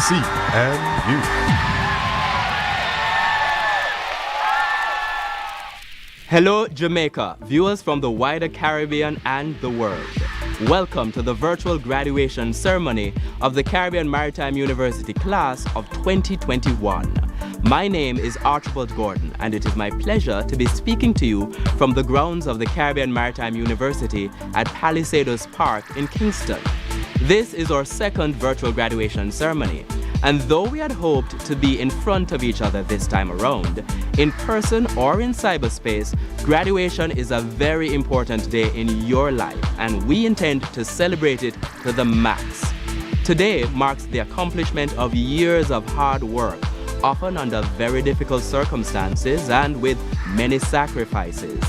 CMU. Hello, Jamaica, viewers from the wider Caribbean and the world. Welcome to the virtual graduation ceremony of the Caribbean Maritime University class of 2021. My name is Archibald Gordon, and it is my pleasure to be speaking to you from the grounds of the Caribbean Maritime University at Palisadoes Park in Kingston. This is our second virtual graduation ceremony, and though we had hoped to be in front of each other this time around, in person or in cyberspace, graduation is a very important day in your life, and we intend to celebrate it to the max. Today marks the accomplishment of years of hard work, often under very difficult circumstances and with many sacrifices.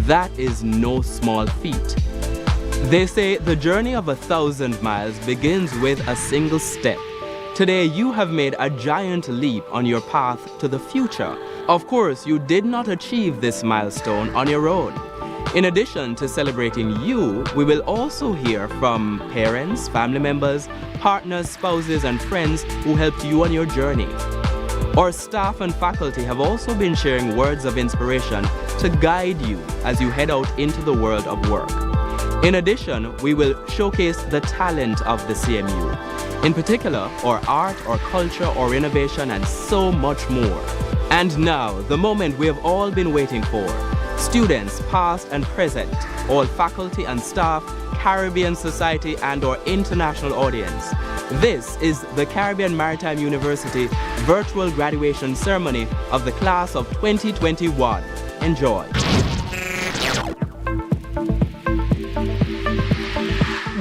That is no small feat. They say the journey of 1,000 miles begins with a single step. Today you have made a giant leap on your path to the future. Of course, you did not achieve this milestone on your own. In addition to celebrating you, we will also hear from parents, family members, partners, spouses, and friends who helped you on your journey. Our staff and faculty have also been sharing words of inspiration to guide you as you head out into the world of work. In addition, we will showcase the talent of the CMU, in particular, our art, our culture, our innovation, and so much more. And now, the moment we have all been waiting for. Students, past and present, all faculty and staff, Caribbean society, and our international audience. This is the Caribbean Maritime University virtual graduation ceremony of the class of 2021. Enjoy.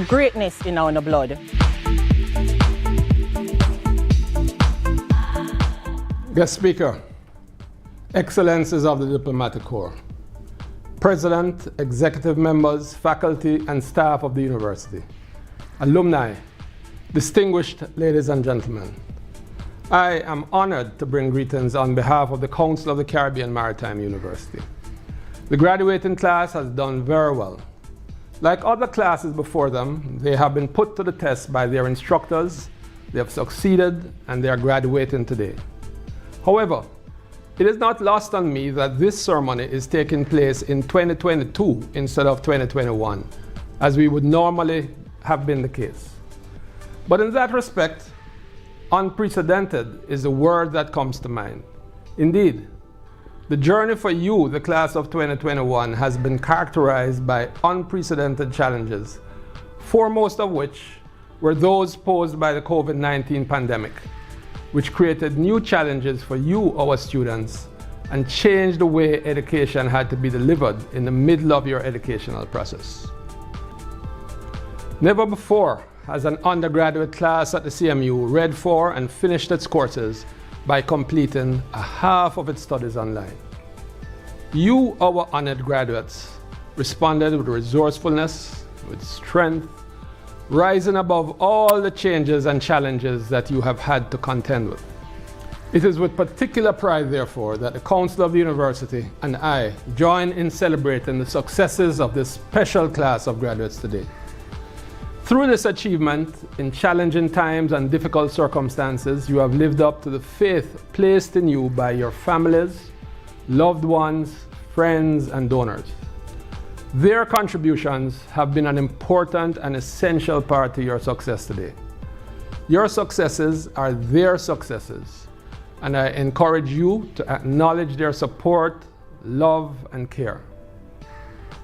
Greatness in our blood. Guest speaker, excellences of the diplomatic corps, president, executive members, faculty, and staff of the university, alumni, distinguished ladies and gentlemen. I am honored to bring greetings on behalf of the Council of the Caribbean Maritime University. The graduating class has done very well. Like other classes before them, they have been put to the test by their instructors, they have succeeded, and they are graduating today. However, it is not lost on me that this ceremony is taking place in 2022 instead of 2021, as we would normally have been the case. But in that respect, unprecedented is the word that comes to mind. Indeed, the journey for you, the class of 2021, has been characterized by unprecedented challenges, foremost of which were those posed by the COVID-19 pandemic, which created new challenges for you, our students, and changed the way education had to be delivered in the middle of your educational process. Never before has an undergraduate class at the CMU read for and finished its courses by completing a half of its studies online. You, our honored graduates, responded with resourcefulness, with strength, rising above all the changes and challenges that you have had to contend with. It is with particular pride, therefore, that the Council of the University and I join in celebrating the successes of this special class of graduates today. Through this achievement, in challenging times and difficult circumstances, you have lived up to the faith placed in you by your families, loved ones, friends, and donors. Their contributions have been an important and essential part to your success today. Your successes are their successes, and I encourage you to acknowledge their support, love, and care.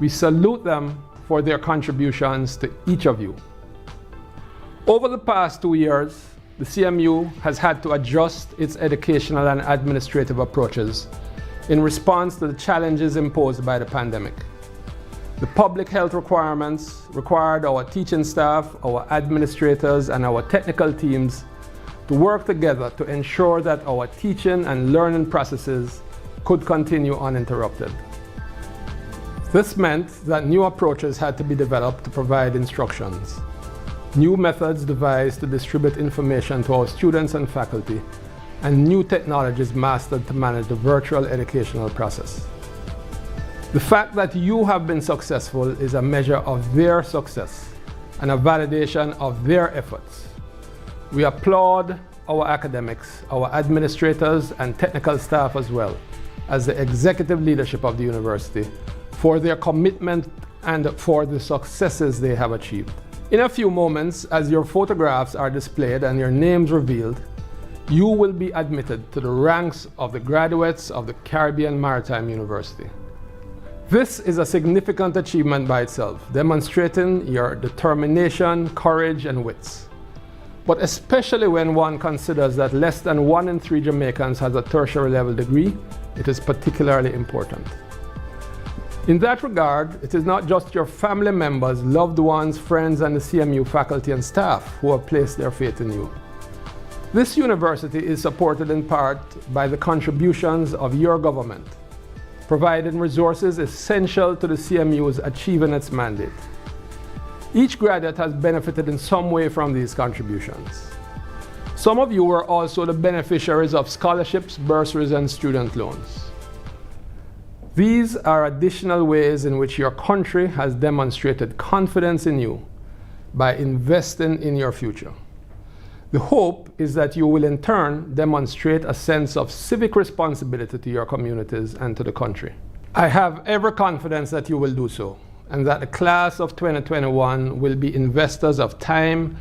We salute them for their contributions to each of you. Over the past 2 years, the CMU has had to adjust its educational and administrative approaches in response to the challenges imposed by the pandemic. The public health requirements required our teaching staff, our administrators, and our technical teams to work together to ensure that our teaching and learning processes could continue uninterrupted. This meant that new approaches had to be developed to provide instructions, new methods devised to distribute information to our students and faculty, and new technologies mastered to manage the virtual educational process. The fact that you have been successful is a measure of their success and a validation of their efforts. We applaud our academics, our administrators, and technical staff as well as the executive leadership of the university for their commitment and for the successes they have achieved. In a few moments, as your photographs are displayed and your names revealed, you will be admitted to the ranks of the graduates of the Caribbean Maritime University. This is a significant achievement by itself, demonstrating your determination, courage, and wits. But especially when one considers that less than 1 in 3 Jamaicans has a tertiary level degree, it is particularly important. In that regard, it is not just your family members, loved ones, friends, and the CMU faculty and staff who have placed their faith in you. This university is supported in part by the contributions of your government, providing resources essential to the CMU's achieving its mandate. Each graduate has benefited in some way from these contributions. Some of you were also the beneficiaries of scholarships, bursaries, and student loans. These are additional ways in which your country has demonstrated confidence in you by investing in your future. The hope is that you will in turn demonstrate a sense of civic responsibility to your communities and to the country. I have every confidence that you will do so, and that the class of 2021 will be investors of time,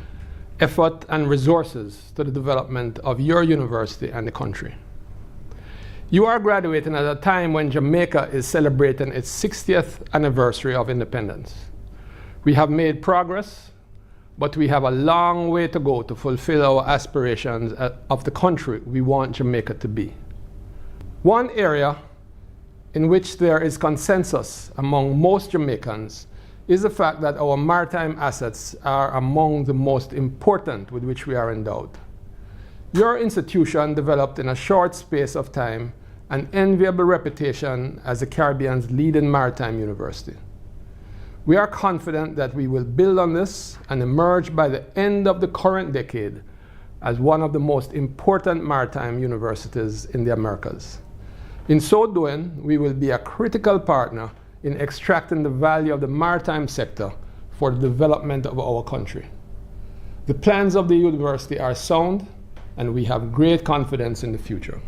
effort, and resources to the development of your university and the country. You are graduating at a time when Jamaica is celebrating its 60th anniversary of independence. We have made progress, but we have a long way to go to fulfill our aspirations of the country we want Jamaica to be. One area in which there is consensus among most Jamaicans is the fact that our maritime assets are among the most important with which we are endowed. Your institution developed in a short space of time an enviable reputation as the Caribbean's leading maritime university. We are confident that we will build on this and emerge by the end of the current decade as one of the most important maritime universities in the Americas. In so doing, we will be a critical partner in extracting the value of the maritime sector for the development of our country. The plans of the university are sound, and we have great confidence in the future.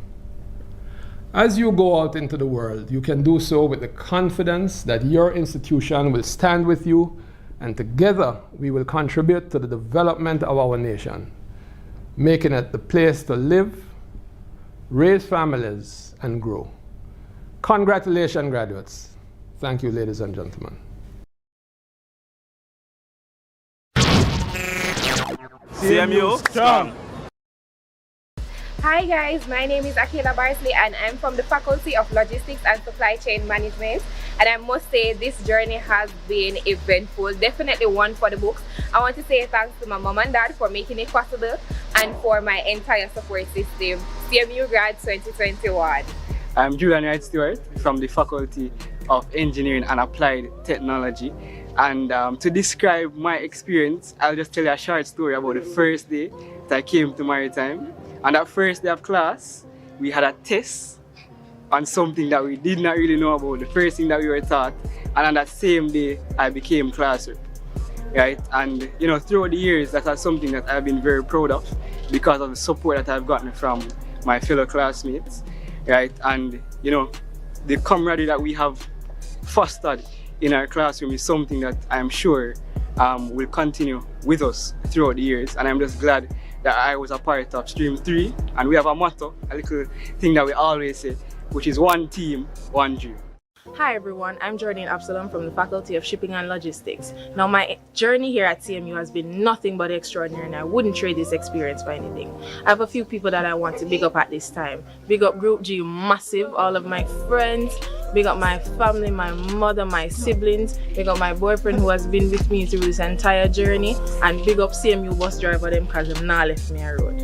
As you go out into the world, you can do so with the confidence that your institution will stand with you, and together we will contribute to the development of our nation, making it the place to live, raise families, and grow. Congratulations, graduates. Thank you, ladies and gentlemen. CMU strong. Hi guys, my name is Akila Barsley and I'm from the Faculty of Logistics and Supply Chain Management, and I must say this journey has been eventful, definitely one for the books. I want to say thanks to my mom and dad for making it possible and for my entire support system. CMU Grad 2021. I'm Julian Wright Stewart from the Faculty of Engineering and Applied Technology, and to describe my experience, I'll just tell you a short story about the first day that I came to Maritime. On that first day of class, we had a test on something that we did not really know about, the first thing that we were taught, and on that same day, I became class rep, right? And you know, throughout the years, that is something that I've been very proud of because of the support that I've gotten from my fellow classmates, right? And you know, the camaraderie that we have fostered in our classroom is something that I'm sure will continue with us throughout the years. And I'm just glad that I was a part of Stream 3. And we have a motto, a little thing that we always say, which is one team, one dream. Hi everyone, I'm Jordan Absalom from the Faculty of Shipping and Logistics. Now my journey here at CMU has been nothing but extraordinary, and I wouldn't trade this experience for anything. I have a few people that I want to big up at this time. Big up Group G massive, all of my friends, big up my family, my mother, my siblings, big up my boyfriend who has been with me through this entire journey, and big up CMU bus driver them because them not left me a road.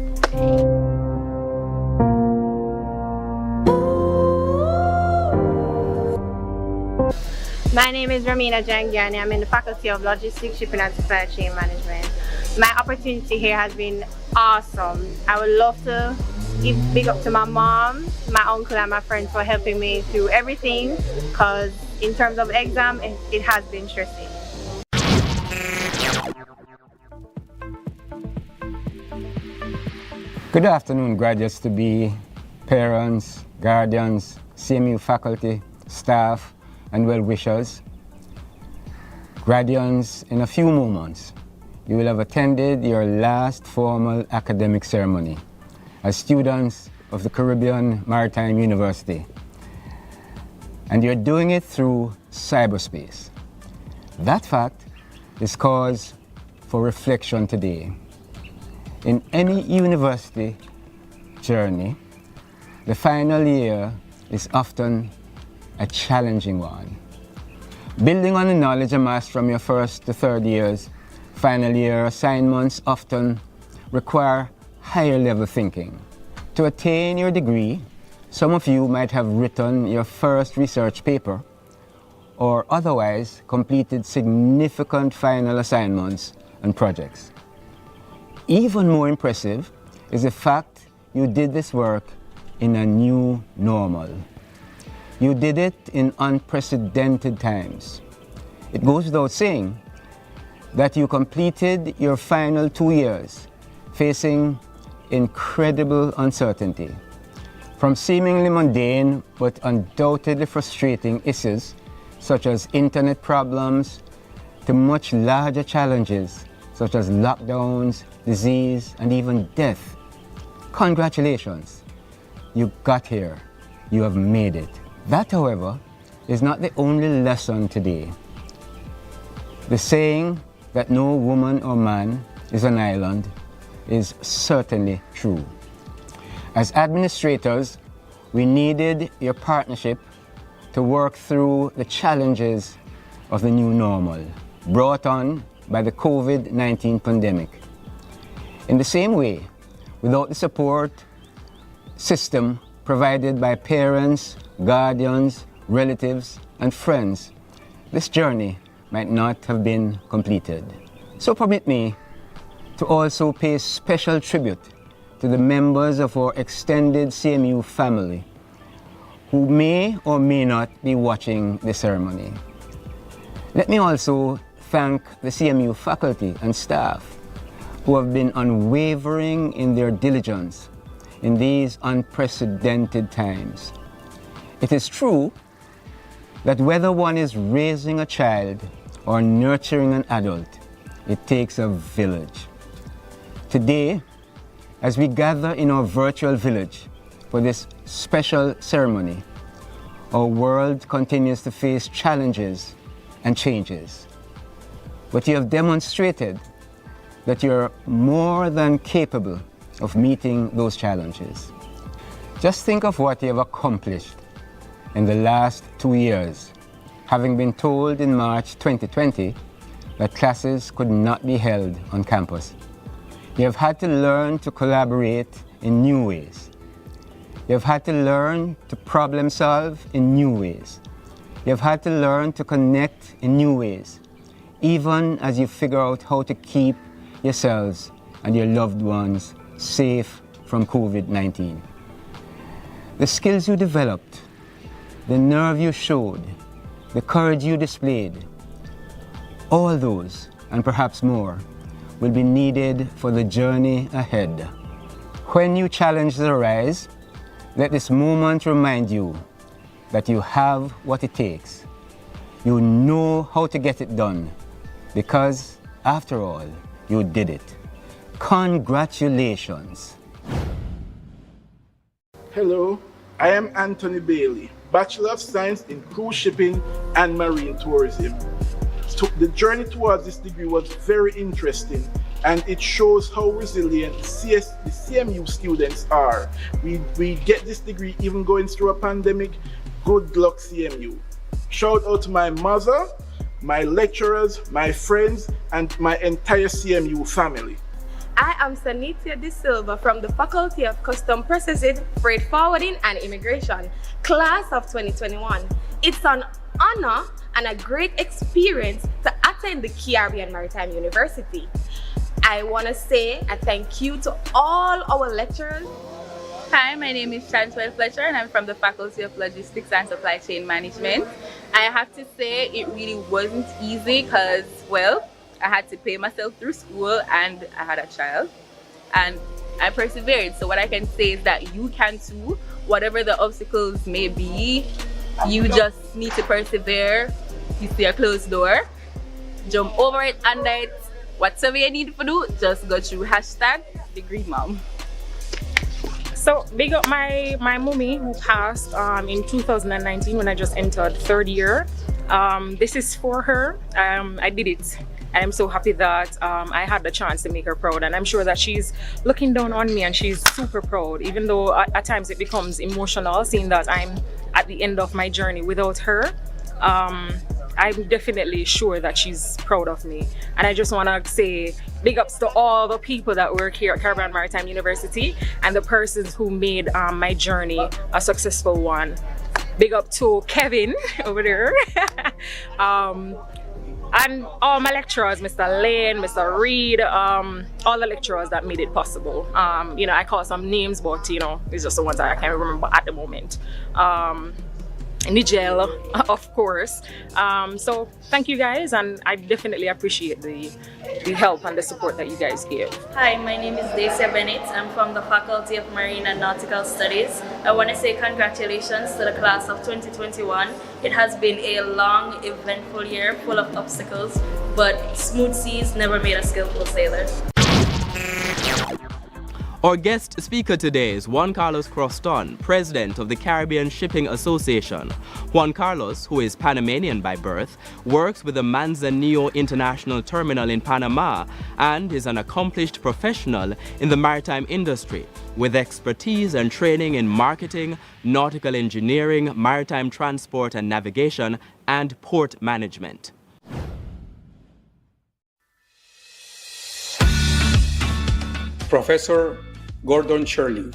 My name is Ramina Jangiani. I'm in the Faculty of Logistics, Shipping and Supply Chain Management. My opportunity here has been awesome. I would love to give big up to my mom, my uncle and my friends for helping me through everything, because in terms of exam, it has been stressing. Good afternoon, graduates-to-be, parents, guardians, CMU faculty, staff, and well-wishers. Graduates, in a few moments, you will have attended your last formal academic ceremony as students of the Caribbean Maritime University. And you're doing it through cyberspace. That fact is cause for reflection today. In any university journey, the final year is often a challenging one. Building on the knowledge amassed from your first to third years, final year assignments often require higher level thinking. To attain your degree, some of you might have written your first research paper or otherwise completed significant final assignments and projects. Even more impressive is the fact you did this work in a new normal. You did it in unprecedented times. It goes without saying that you completed your final 2 years facing incredible uncertainty. From seemingly mundane but undoubtedly frustrating issues such as internet problems to much larger challenges such as lockdowns, disease, and even death. Congratulations, you got here, you have made it. That, however, is not the only lesson today. The saying that no woman or man is an island is certainly true. As administrators, we needed your partnership to work through the challenges of the new normal brought on by the COVID-19 pandemic. In the same way, without the support system provided by parents, guardians, relatives, and friends, this journey might not have been completed. So permit me to also pay special tribute to the members of our extended CMU family who may or may not be watching the ceremony. Let me also thank the CMU faculty and staff who have been unwavering in their diligence in these unprecedented times. It is true that whether one is raising a child or nurturing an adult, it takes a village. Today, as we gather in our virtual village for this special ceremony, our world continues to face challenges and changes. But you have demonstrated that you're more than capable of meeting those challenges. Just think of what you have accomplished in the last 2 years, having been told in March 2020 that classes could not be held on campus. You have had to learn to collaborate in new ways. You have had to learn to problem solve in new ways. You have had to learn to connect in new ways, even as you figure out how to keep yourselves and your loved ones safe from COVID-19. The skills you developed, the nerve you showed, the courage you displayed, all those, and perhaps more, will be needed for the journey ahead. When new challenges arise, let this moment remind you that you have what it takes. You know how to get it done, because, after all, you did it. Congratulations. Hello, I am Anthony Bailey, Bachelor of Science in Cruise Shipping and Marine Tourism. The journey towards this degree was very interesting, and it shows how resilient the CMU students are. We get this degree even going through a pandemic. Good luck, CMU. Shout out to my mother, my lecturers, my friends, and my entire CMU family. I am Sanitia De Silva from the Faculty of Custom Processing, Freight Forwarding and Immigration, class of 2021. It's an honor and a great experience to attend the Caribbean Maritime University. I want to say a thank you to all our lecturers. Hi, my name is Chantal Fletcher and I'm from the Faculty of Logistics and Supply Chain Management. I have to say it really wasn't easy because, well, I had to pay myself through school and I had a child and I persevered. So what I can say is that you can too, whatever the obstacles may be, you just need to persevere. You see a closed door, jump over it, under it, whatever you need to do, just go through #DegreeMom. So big up my mommy who passed in 2019 when I just entered third year. This is for her. I did it. I'm so happy that I had the chance to make her proud, and I'm sure that she's looking down on me and she's super proud, even though at times it becomes emotional seeing that I'm at the end of my journey without her. I'm definitely sure that she's proud of me, and I just want to say big ups to all the people that work here at Caribbean Maritime University and the persons who made my journey a successful one. Big up to Kevin over there. And all my lecturers, Mr. Lane, Mr. Reed, all the lecturers that made it possible. You know, I call some names, but you know, it's just the ones that I can't remember at the moment. Nigel, of course. So thank you guys, and I definitely appreciate the help and the support that you guys give. Hi, my name is Dacia Bennett. I'm from the Faculty of Marine and Nautical Studies. I want to say congratulations to the class of 2021. It has been a long, eventful year full of obstacles, but smooth seas never made a skillful sailor. Our guest speaker today is Juan Carlos Croston, president of the Caribbean Shipping Association. Juan Carlos, who is Panamanian by birth, works with the Manzanillo International Terminal in Panama and is an accomplished professional in the maritime industry with expertise and training in marketing, nautical engineering, maritime transport and navigation, and port management. Professor Gordon Shirley,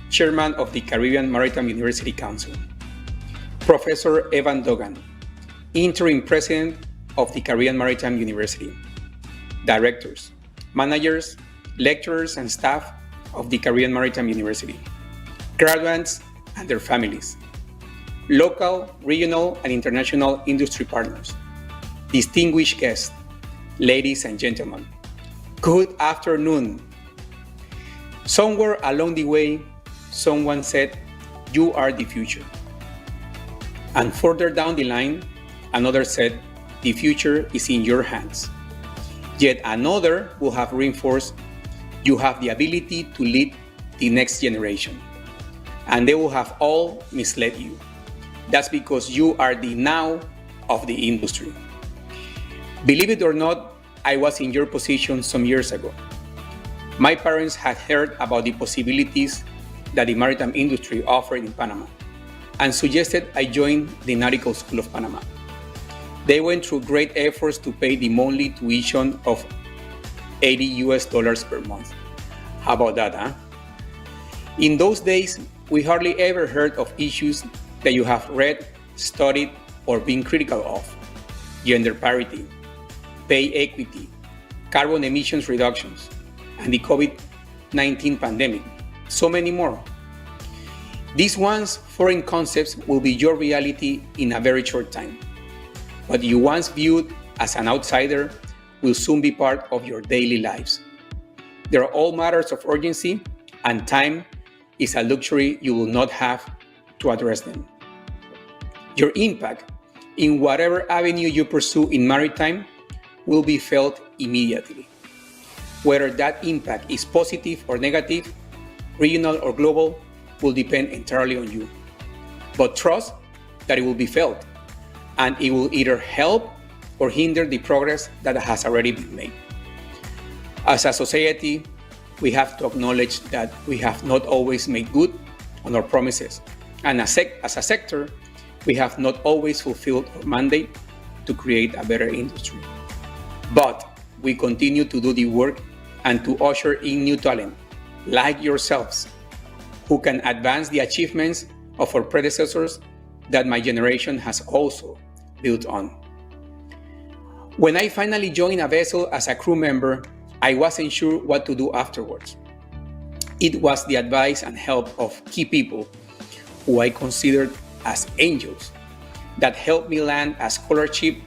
Chairman of the Caribbean Maritime University Council. Professor Evan Dogan, Interim President of the Caribbean Maritime University. Directors, managers, lecturers, and staff of the Caribbean Maritime University. Graduates and their families. Local, regional, and international industry partners. Distinguished guests, ladies and gentlemen. Good afternoon. Somewhere along the way, someone said, "You are the future." And further down the line, another said, "The future is in your hands." Yet another will have reinforced, "You have the ability to lead the next generation." And they will have all misled you. That's because you are the now of the industry. Believe it or not, I was in your position some years ago. My parents had heard about the possibilities that the maritime industry offered in Panama and suggested I join the Nautical School of Panama. They went through great efforts to pay the monthly tuition of $80 per month. How about that, huh? In those days, we hardly ever heard of issues that you have read, studied, or been critical of: gender parity, pay equity, carbon emissions reductions, and the COVID-19 pandemic, so many more. These once foreign concepts will be your reality in a very short time. What you once viewed as an outsider will soon be part of your daily lives. They are all matters of urgency, and time is a luxury you will not have to address them. Your impact in whatever avenue you pursue in maritime will be felt immediately. Whether that impact is positive or negative, regional or global, will depend entirely on you. But trust that it will be felt, and it will either help or hinder the progress that has already been made. As a society, we have to acknowledge that we have not always made good on our promises, and as a sector, we have not always fulfilled our mandate to create a better industry. But we continue to do the work and to usher in new talent, like yourselves, who can advance the achievements of our predecessors that my generation has also built on. When I finally joined a vessel as a crew member, I wasn't sure what to do afterwards. It was the advice and help of key people who I considered as angels that helped me land a scholarship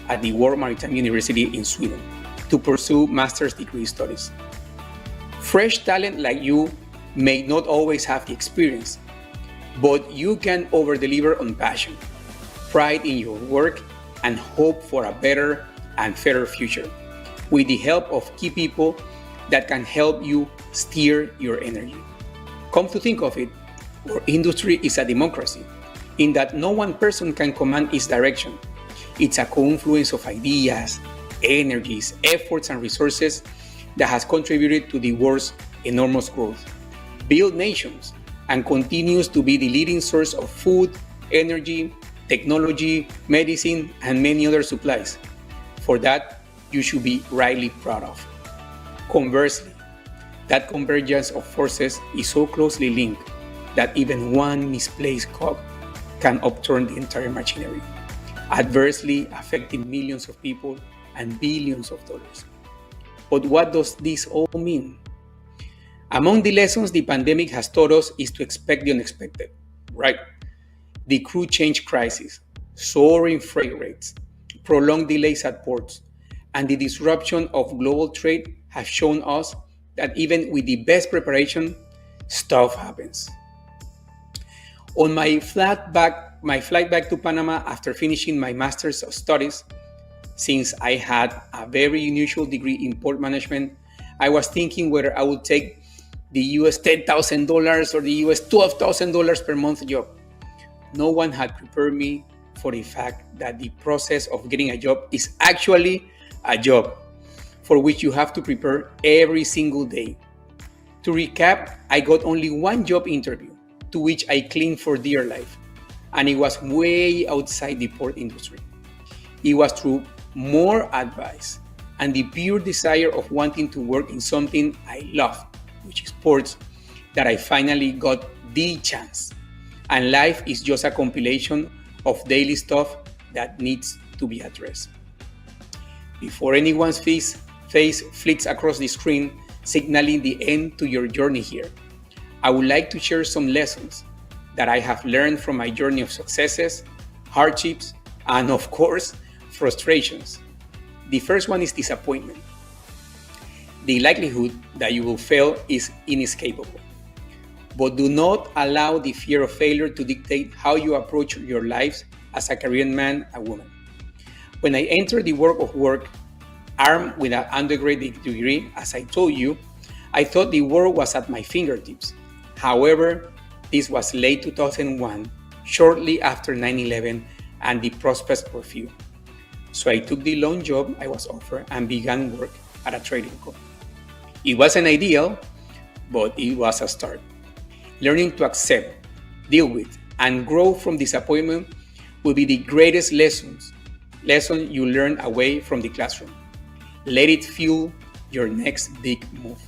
at the World Maritime University in Sweden to pursue master's degree studies. Fresh talent like you may not always have the experience, but you can over-deliver on passion, pride in your work, and hope for a better and fairer future with the help of key people that can help you steer your energy. Come to think of it, our industry is a democracy in that no one person can command its direction. It's a confluence of ideas, energies, efforts, and resources that has contributed to the world's enormous growth, built nations, and continues to be the leading source of food, energy, technology, medicine, and many other supplies. For that, you should be rightly proud of. Conversely, that convergence of forces is so closely linked that even one misplaced cog can upturn the entire machinery, adversely affecting millions of people and billions of dollars. But what does this all mean? Among the lessons the pandemic has taught us is to expect the unexpected, right? The crew change crisis, soaring freight rates, prolonged delays at ports, and the disruption of global trade have shown us that even with the best preparation, stuff happens. On my flight back to Panama after finishing my master's of studies, since I had a very unusual degree in port management, I was thinking whether I would take the US $10,000 or the US $12,000 per month job. No one had prepared me for the fact that the process of getting a job is actually a job for which you have to prepare every single day. To recap, I got only one job interview to which I clinged for dear life, and it was way outside the port industry. It was through more advice and the pure desire of wanting to work in something I love, which is ports, that I finally got the chance. And life is just a compilation of daily stuff that needs to be addressed. Before anyone's face flicks across the screen, signaling the end to your journey here, I would like to share some lessons that I have learned from my journey of successes, hardships, and of course, frustrations. The first one is disappointment. The likelihood that you will fail is inescapable. But do not allow the fear of failure to dictate how you approach your lives as a career man and woman. When I entered the world of work, armed with an undergraduate degree, as I told you, I thought the world was at my fingertips. However, this was late 2001, shortly after 9/11, and the prospects were few. So I took the loan job I was offered and began work at a trading company. It wasn't ideal, but it was a start. Learning to accept, deal with, and grow from disappointment will be the greatest lesson you learn away from the classroom. Let it fuel your next big move.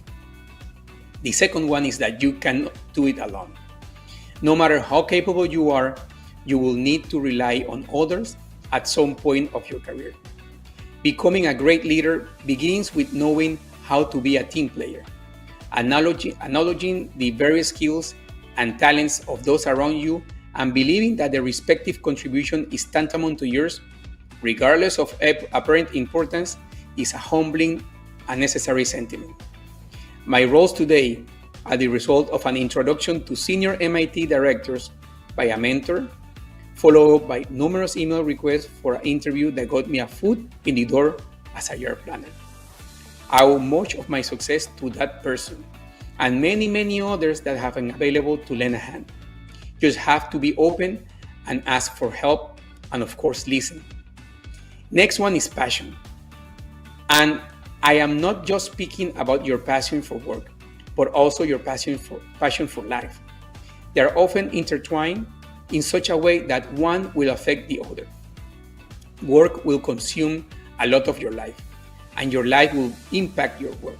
The second one is that you cannot do it alone. No matter how capable you are, you will need to rely on others at some point of your career. Becoming a great leader begins with knowing how to be a team player, acknowledging the various skills and talents of those around you and believing that their respective contribution is tantamount to yours, regardless of apparent importance, is a humbling and necessary sentiment. My roles today are the result of an introduction to senior MIT directors by a mentor, followed by numerous email requests for an interview that got me a foot in the door as a year planner. I owe much of my success to that person and many, many others that have been available to lend a hand. You just have to be open and ask for help and, of course, listen. Next one is passion. And I am not just speaking about your passion for work, but also your passion for life. They are often intertwined in such a way that one will affect the other. Work will consume a lot of your life, and your life will impact your work.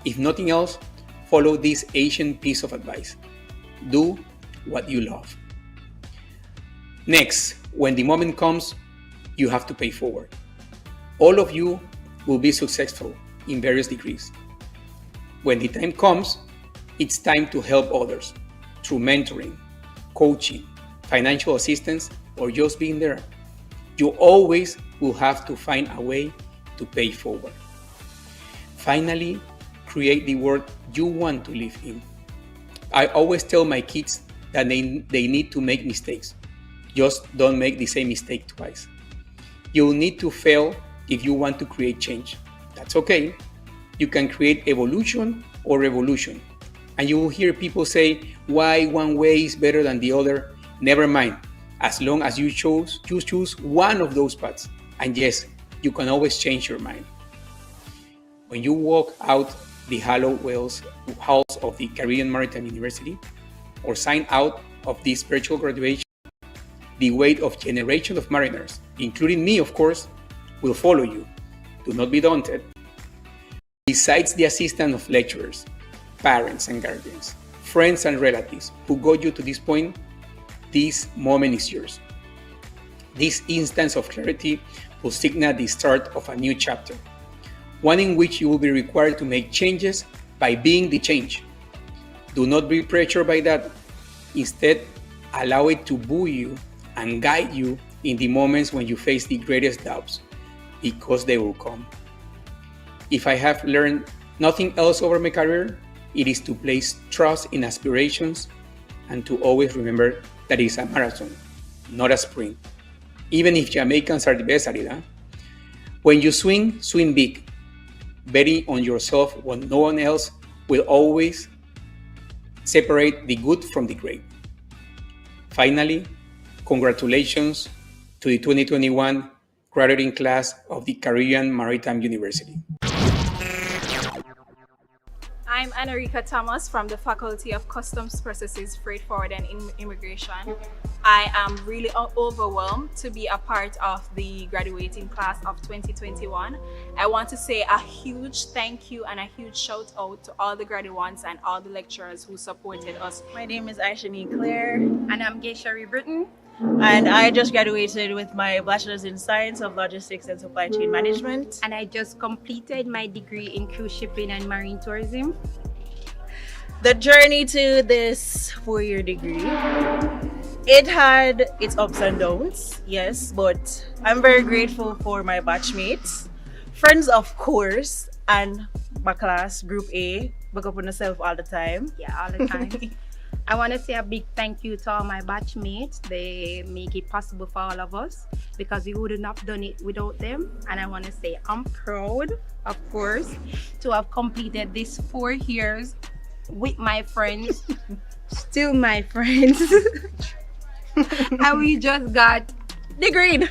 If nothing else, follow this ancient piece of advice. Do what you love. Next, when the moment comes, you have to pay forward. All of you will be successful in various degrees. When the time comes, it's time to help others through mentoring, coaching, financial assistance, or just being there. You always will have to find a way to pay forward. Finally, create the world you want to live in. I always tell my kids that they need to make mistakes. Just don't make the same mistake twice. You'll need to fail if you want to create change. That's okay. You can create evolution or revolution. And you will hear people say, why one way is better than the other? Never mind. As long as you choose one of those paths. And yes, you can always change your mind. When you walk out the hallowed halls of the Caribbean Maritime University or sign out of this virtual graduation, the weight of generations of mariners, including me, of course, will follow you. Do not be daunted. Besides the assistance of lecturers, parents and guardians, friends and relatives who got you to this point, this moment is yours. This instance of clarity will signal the start of a new chapter, one in which you will be required to make changes by being the change. Do not be pressured by that. Instead, allow it to buoy you and guide you in the moments when you face the greatest doubts, because they will come. If I have learned nothing else over my career, it is to place trust in aspirations and to always remember that it's a marathon, not a sprint. Even if Jamaicans are the best at it, huh? When you swing, swing big. Betting on yourself when no one else will always separate the good from the great. Finally, congratulations to the 2021 graduating class of the Caribbean Maritime University. I'm Anarika Thomas from the Faculty of Customs Processes, Freight Forward and Immigration. I am really overwhelmed to be a part of the graduating class of 2021. I want to say a huge thank you and a huge shout out to all the graduates and all the lecturers who supported us. My name is Aishani Claire. And I'm Geishari Britton. And I just graduated with my Bachelor's in Science of Logistics and Supply Chain Management. And I just completed my degree in cruise shipping and marine tourism. The journey to this 4-year degree, it had its ups and downs, yes, but I'm very grateful for my batchmates, friends of course, and my class, Group A. Bug up on yourself all the time. Yeah, all the time. I want to say a big thank you to all my batchmates. They make it possible for all of us because we wouldn't have done it without them. And I want to say I'm proud, of course, to have completed these 4 years with my friends, still my friends. And we just got degreed.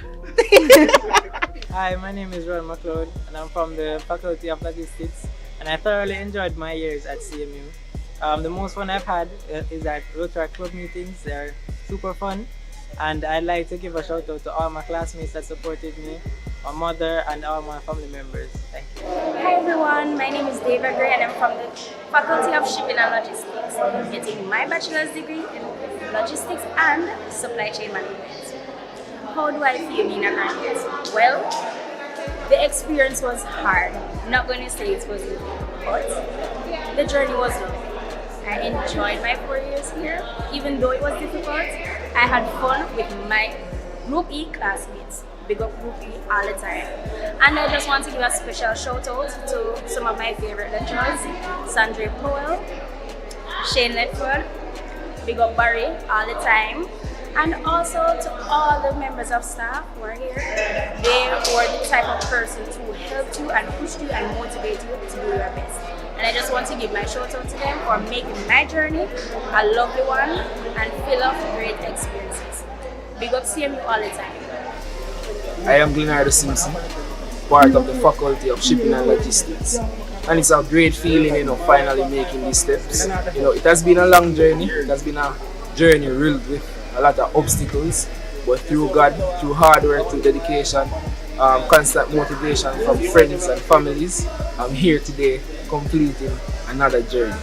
Hi, my name is Ron McLeod and I'm from the Faculty of Logistics, and I thoroughly enjoyed my years at CMU. The most fun I've had is at Rotary Club meetings. They're super fun, and I'd like to give a shout out to all my classmates that supported me, my mother, and all my family members. Thank you. Hi everyone, my name is Deva Gray and I'm from the Faculty of Shipping and Logistics, getting my bachelor's degree in Logistics and Supply Chain Management. How do I feel being a graduate? Well, the experience was hard. I'm not going to say it was easy, but the journey was lovely. I enjoyed my 4 years here. Even though it was difficult, I had fun with my Group E classmates. Big up Group E all the time. And I just want to give a special shout out to some of my favorite lecturers, Sandra Powell, Shane Ledford, big up Barry all the time. And also to all the members of staff who are here. They were the type of person to help you and push you and motivate you to do your best. And I just want to give my shout out to them for making my journey a lovely one and full of great experiences. Big up CMU all the time. I am Glenardo Simpson, part of the Faculty of Shipping and Logistics. And it's a great feeling, finally making these steps. It has been a long journey. It has been a journey riddled with a lot of obstacles, but through God, through hard work, through dedication, constant motivation from friends and families, I'm here today completing another journey.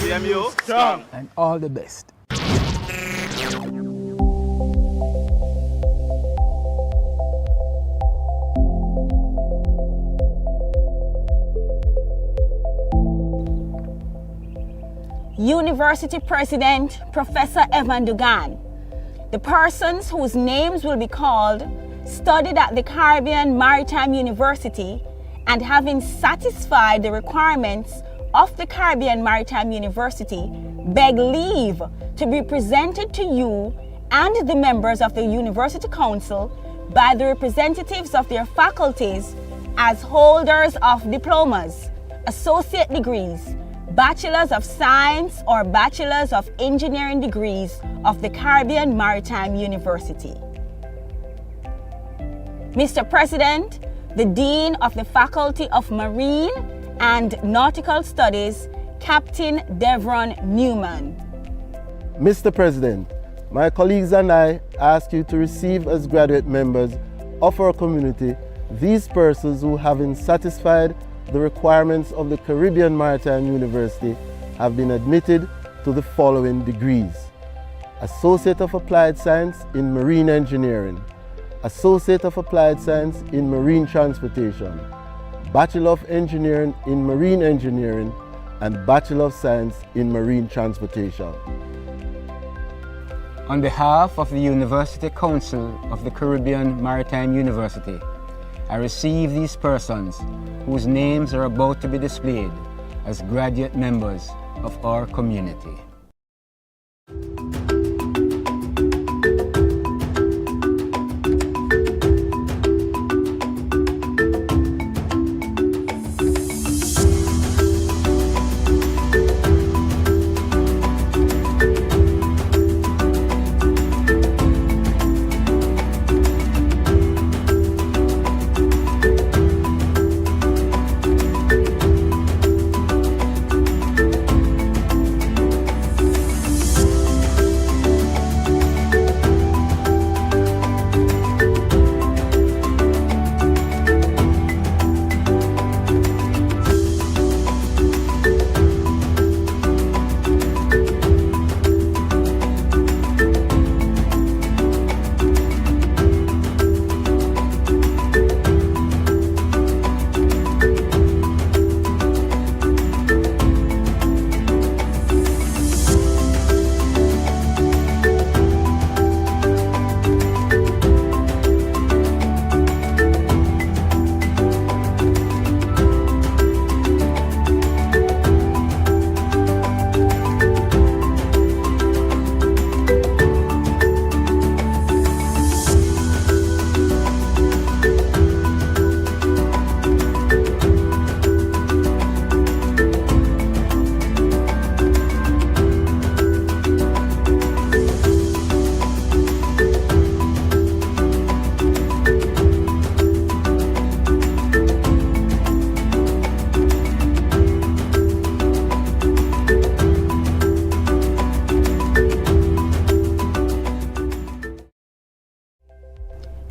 CMU strong and all the best. University President Professor Evan Dugan. The persons whose names will be called studied at the Caribbean Maritime University and having satisfied the requirements of the Caribbean Maritime University beg leave to be presented to you and the members of the University Council by the representatives of their faculties as holders of diplomas, associate degrees, Bachelors of Science or Bachelors of Engineering degrees of the Caribbean Maritime University. Mr. President, the Dean of the Faculty of Marine and Nautical Studies, Captain Devron Newman. Mr. President, my colleagues and I ask you to receive as graduate members of our community these persons who, having satisfied the requirements of the Caribbean Maritime University, have been admitted to the following degrees: Associate of Applied Science in Marine Engineering, Associate of Applied Science in Marine Transportation, Bachelor of Engineering in Marine Engineering, and Bachelor of Science in Marine Transportation. On behalf of the University Council of the Caribbean Maritime University, I receive these persons whose names are about to be displayed as graduate members of our community.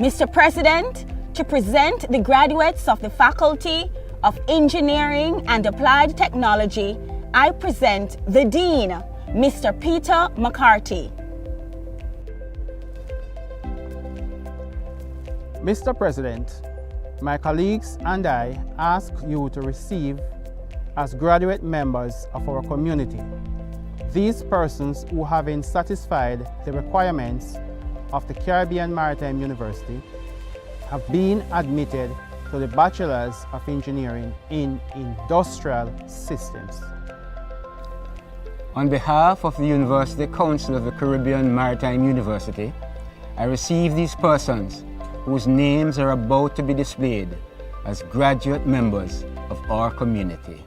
Mr. President, to present the graduates of the Faculty of Engineering and Applied Technology, I present the Dean, Mr. Peter McCarthy. Mr. President, my colleagues and I ask you to receive as graduate members of our community these persons who, having satisfied the requirements of the Caribbean Maritime University, have been admitted to the Bachelor's of Engineering in Industrial Systems. On behalf of the University Council of the Caribbean Maritime University, I receive these persons whose names are about to be displayed as graduate members of our community.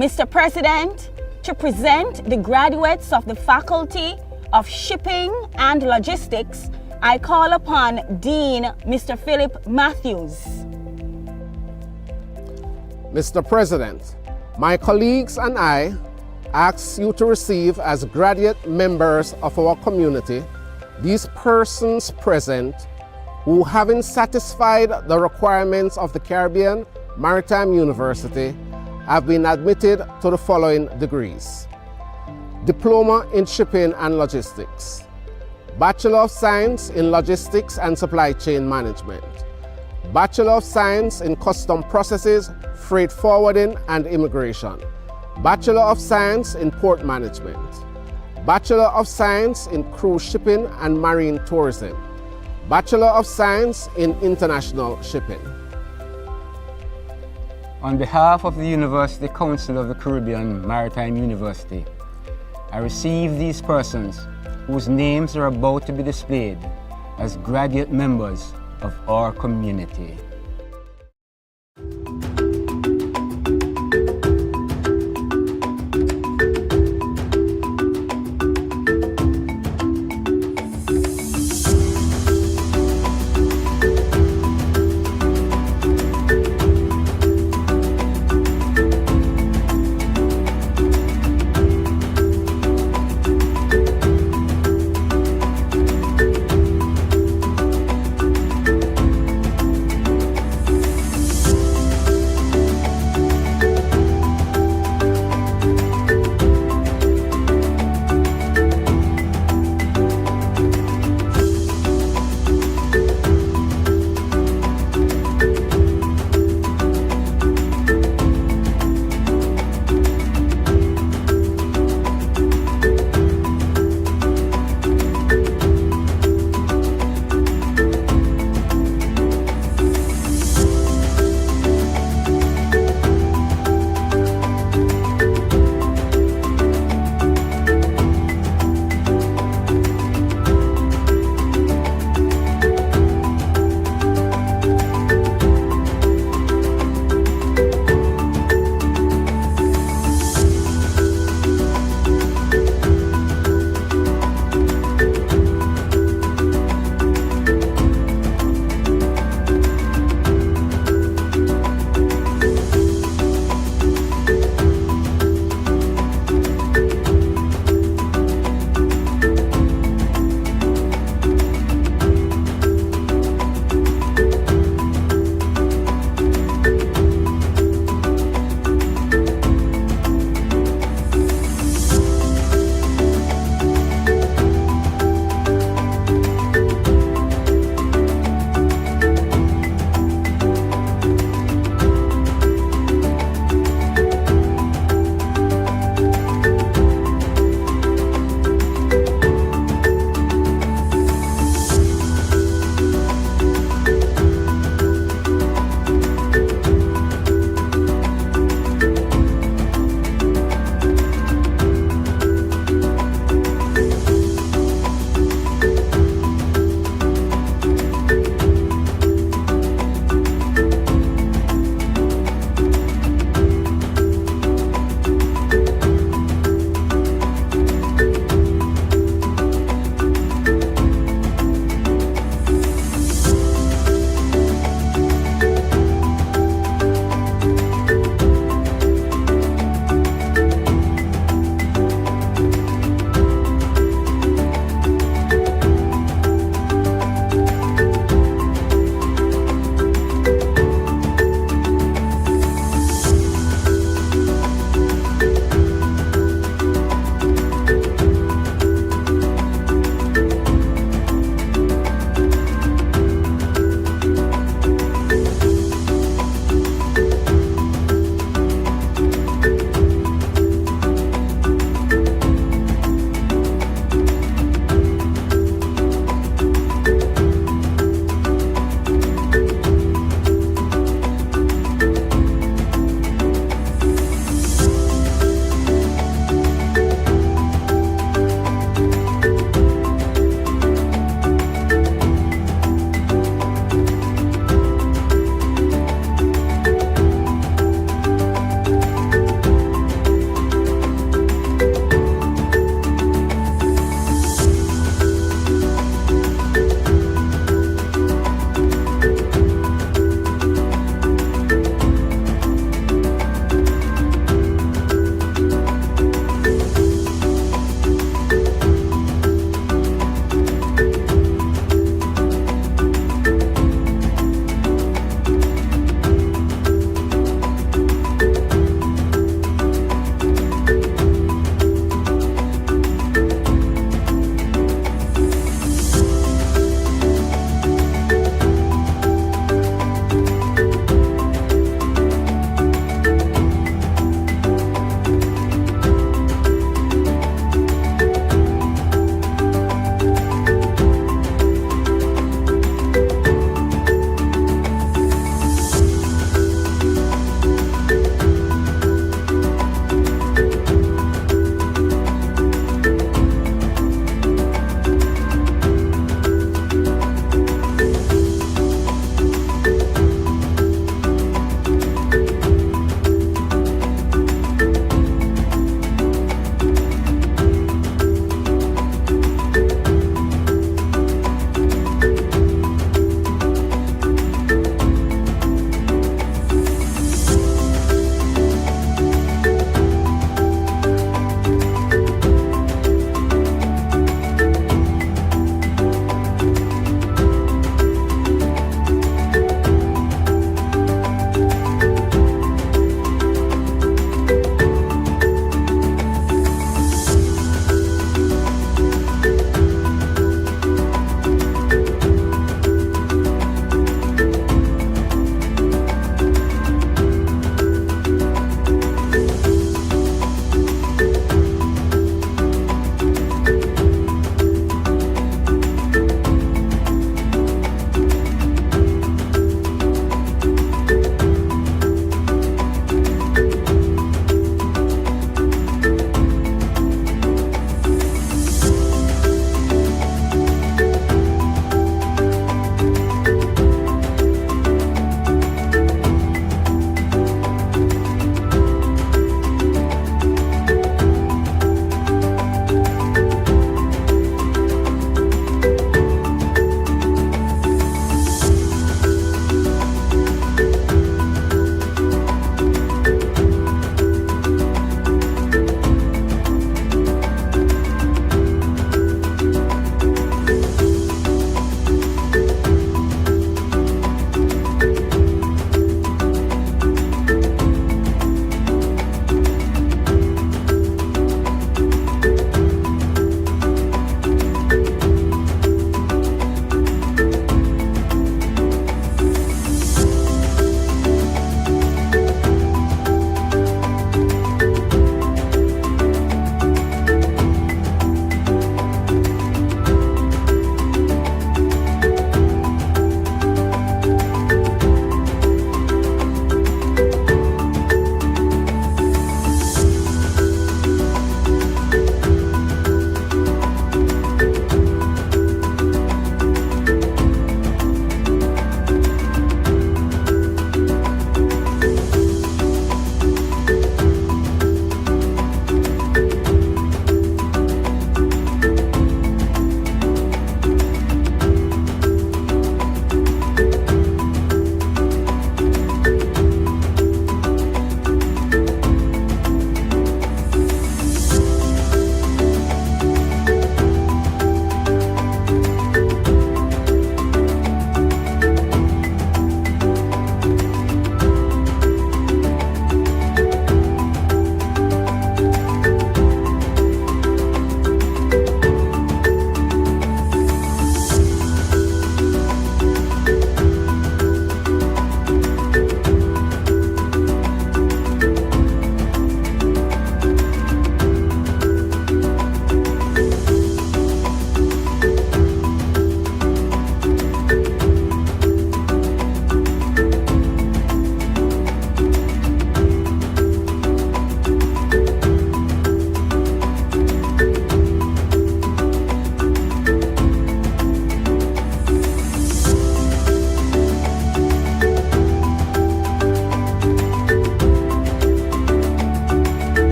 Mr. President, to present the graduates of the Faculty of Shipping and Logistics, I call upon Dean Mr. Philip Matthews. Mr. President, my colleagues and I ask you to receive as graduate members of our community these persons present who, having satisfied the requirements of the Caribbean Maritime University, have been admitted to the following degrees: Diploma in Shipping and Logistics, Bachelor of Science in Logistics and Supply Chain Management, Bachelor of Science in Custom Processes, Freight Forwarding and Immigration, Bachelor of Science in Port Management, Bachelor of Science in Cruise Shipping and Marine Tourism, Bachelor of Science in International Shipping. On behalf of the University Council of the Caribbean Maritime University, I receive these persons whose names are about to be displayed as graduate members of our community.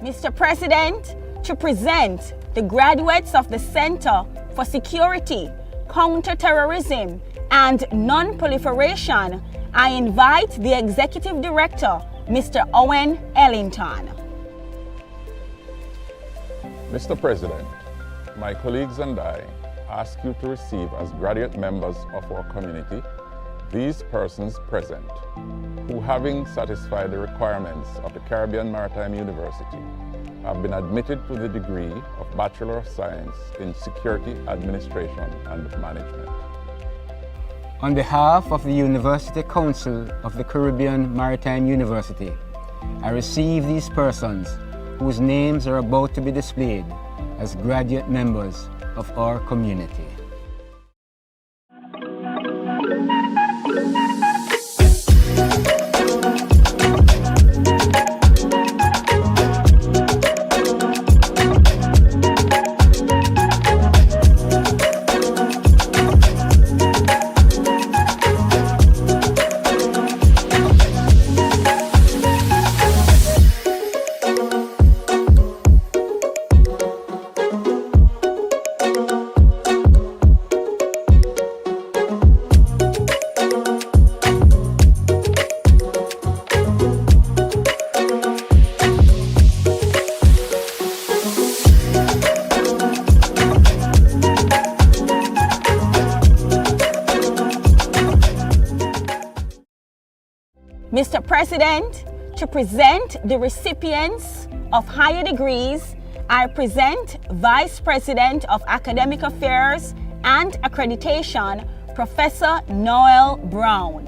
Mr. President, to present the graduates of the Center for Security, Counterterrorism, and Non-Proliferation, I invite the Executive Director, Mr. Owen Ellington. Mr. President, my colleagues and I ask you to receive as graduate members of our community these persons present who, having satisfied the requirements of the Caribbean Maritime University, have been admitted to the degree of Bachelor of Science in Security Administration and Management. On behalf of the University Council of the Caribbean Maritime University, I receive these persons whose names are about to be displayed as graduate members of our community. Mr. President, to present the recipients of higher degrees, I present Vice President of Academic Affairs and Accreditation, Professor Noel Brown.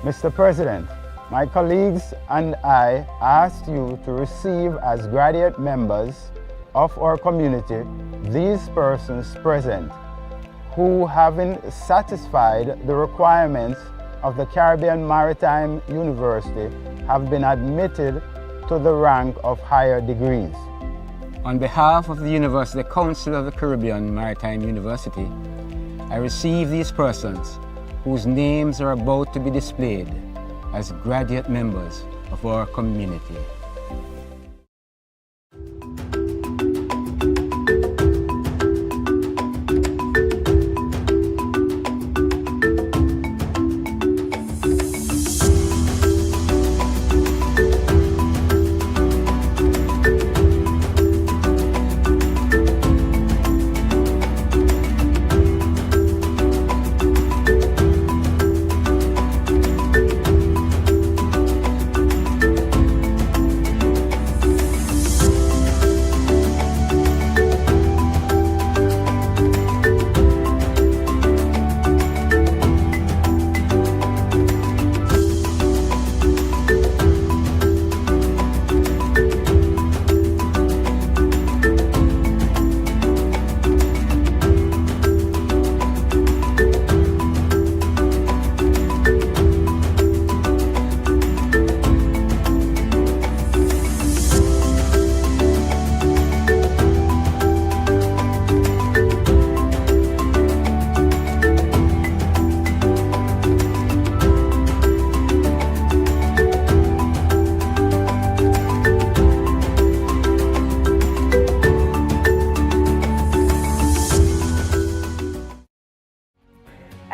Mr. President, my colleagues and I ask you to receive as graduate members of our community these persons present who, having satisfied the requirements of the Caribbean Maritime University, have been admitted to the rank of higher degrees. On behalf of the University Council of the Caribbean Maritime University, I receive these persons whose names are about to be displayed as graduate members of our community.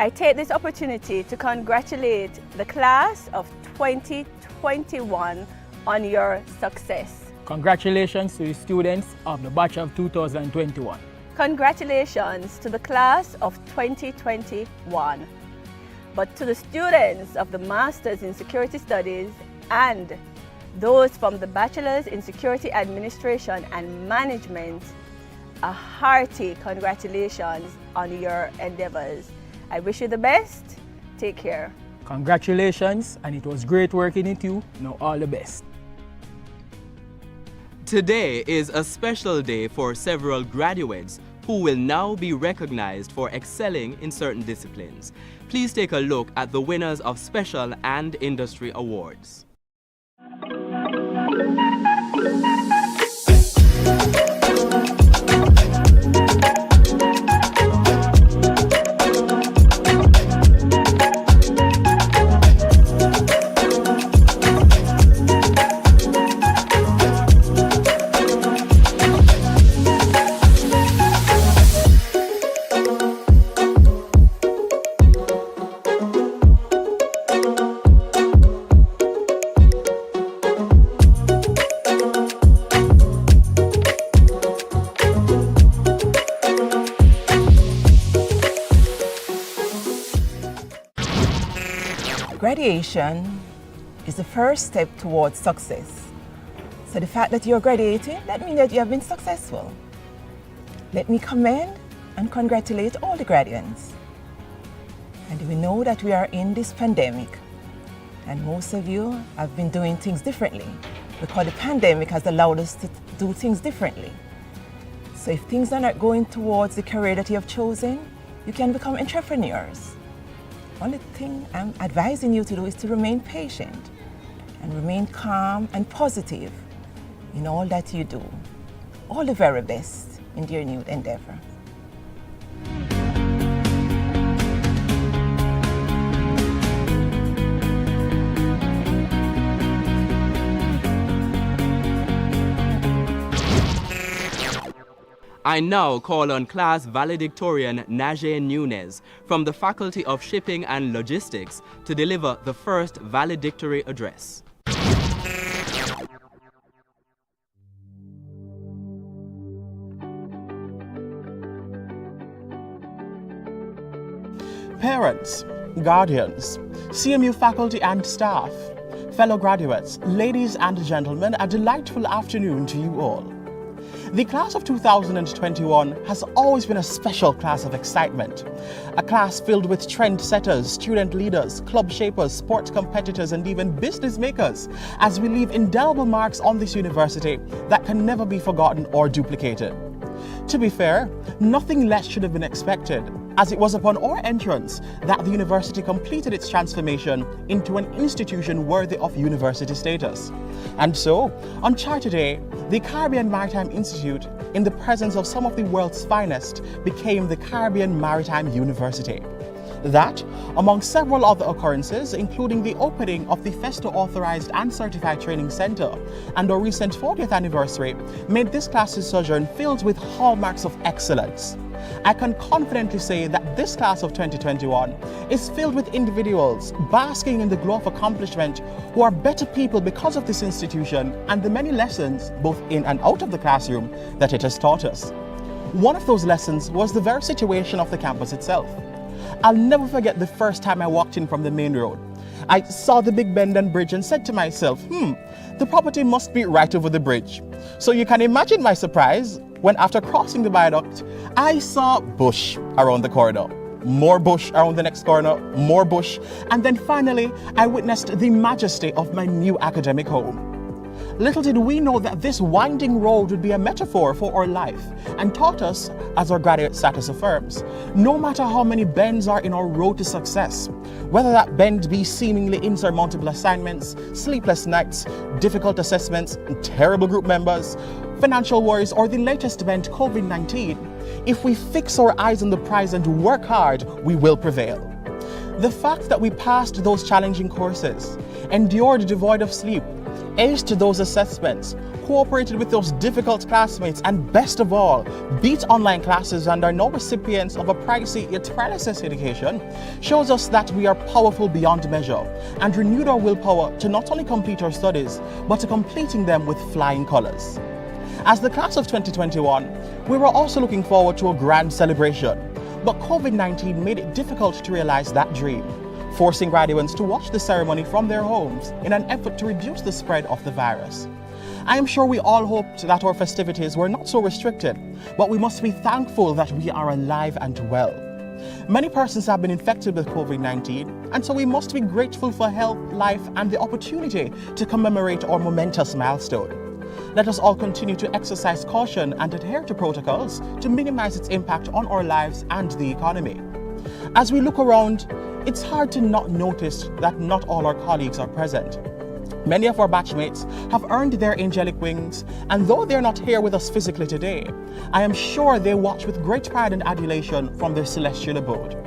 I take this opportunity to congratulate the class of 2021 on your success. Congratulations to the students of the batch of 2021. Congratulations to the class of 2021. But to the students of the Masters in Security Studies and those from the Bachelors in Security Administration and Management, a hearty congratulations on your endeavors. I wish you the best. Take care. Congratulations, and it was great working with you. Now all the best. Today is a special day for several graduates who will now be recognized for excelling in certain disciplines. Please take a look at the winners of special and industry awards. Graduation is the first step towards success. So the fact that you're graduating, that means that you have been successful. Let me commend and congratulate all the graduates. And we know that we are in this pandemic, and most of you have been doing things differently because the pandemic has allowed us to do things differently. So if things are not going towards the career that you have chosen, you can become entrepreneurs. Only thing I'm advising you to do is to remain patient and remain calm and positive in all that you do. All the very best in your new endeavor. I now call on class valedictorian Najee Nunez from the Faculty of Shipping and Logistics to deliver the first valedictory address. Parents, guardians, CMU faculty and staff, fellow graduates, ladies and gentlemen, a delightful afternoon to you all. The class of 2021 has always been a special class of excitement. A class filled with trendsetters, student leaders, club shapers, sports competitors, and even business makers, as we leave indelible marks on this university that can never be forgotten or duplicated. To be fair, nothing less should have been expected, as it was upon our entrance that the university completed its transformation into an institution worthy of university status. And so, on Charter Day, the Caribbean Maritime Institute, in the presence of some of the world's finest, became the Caribbean Maritime University. That, among several other occurrences, including the opening of the FESTO Authorized and Certified Training Center and our recent 40th anniversary, made this class's sojourn filled with hallmarks of excellence. I can confidently say that this class of 2021 is filled with individuals basking in the glow of accomplishment who are better people because of this institution and the many lessons, both in and out of the classroom, that it has taught us. One of those lessons was the very situation of the campus itself. I'll never forget the first time I walked in from the main road. I saw the Big Bend and Bridge and said to myself, the property must be right over the bridge. So you can imagine my surprise when, after crossing the viaduct, I saw bush around the corner, more bush around the next corner, more bush, and then finally I witnessed the majesty of my new academic home. Little did we know that this winding road would be a metaphor for our life and taught us, as our graduate status affirms, no matter how many bends are in our road to success, whether that bend be seemingly insurmountable assignments, sleepless nights, difficult assessments, terrible group members, financial worries, or the latest event, COVID-19, if we fix our eyes on the prize and work hard, we will prevail. The fact that we passed those challenging courses, endured devoid of sleep, aced those assessments, cooperated with those difficult classmates, and best of all, beat online classes and are now recipients of a pricey yet priceless education, shows us that we are powerful beyond measure and renewed our willpower to not only complete our studies, but to completing them with flying colors. As the class of 2021, we were also looking forward to a grand celebration, but COVID-19 made it difficult to realize that dream, forcing graduates to watch the ceremony from their homes in an effort to reduce the spread of the virus. I am sure we all hoped that our festivities were not so restricted, but we must be thankful that we are alive and well. Many persons have been infected with COVID-19, and so we must be grateful for health, life, and the opportunity to commemorate our momentous milestone. Let us all continue to exercise caution and adhere to protocols to minimize its impact on our lives and the economy. As we look around, it's hard to not notice that not all our colleagues are present. Many of our batchmates have earned their angelic wings, and though they're not here with us physically today, I am sure they watch with great pride and adulation from their celestial abode.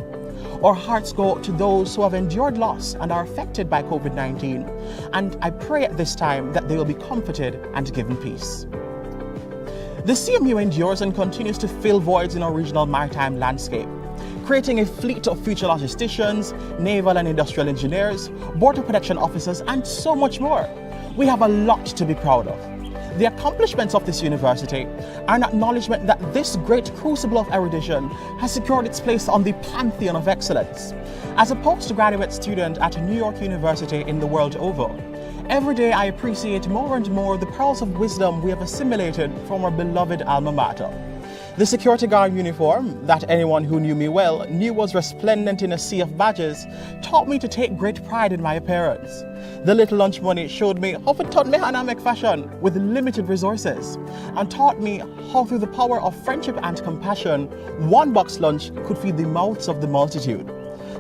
Our hearts go to those who have endured loss and are affected by COVID-19, and I pray at this time that they will be comforted and given peace. The CMU endures and continues to fill voids in our regional maritime landscape, creating a fleet of future logisticians, naval and industrial engineers, border protection officers, and so much more. We have a lot to be proud of. The accomplishments of this university are an acknowledgement that this great crucible of erudition has secured its place on the pantheon of excellence. As a postgraduate student at New York University in the world over, every day I appreciate more and more the pearls of wisdom we have assimilated from our beloved alma mater. The security guard uniform, that anyone who knew me well knew was resplendent in a sea of badges, taught me to take great pride in my appearance. The little lunch money showed me how to turn mechanic fashion with limited resources, and taught me how through the power of friendship and compassion, one box lunch could feed the mouths of the multitude.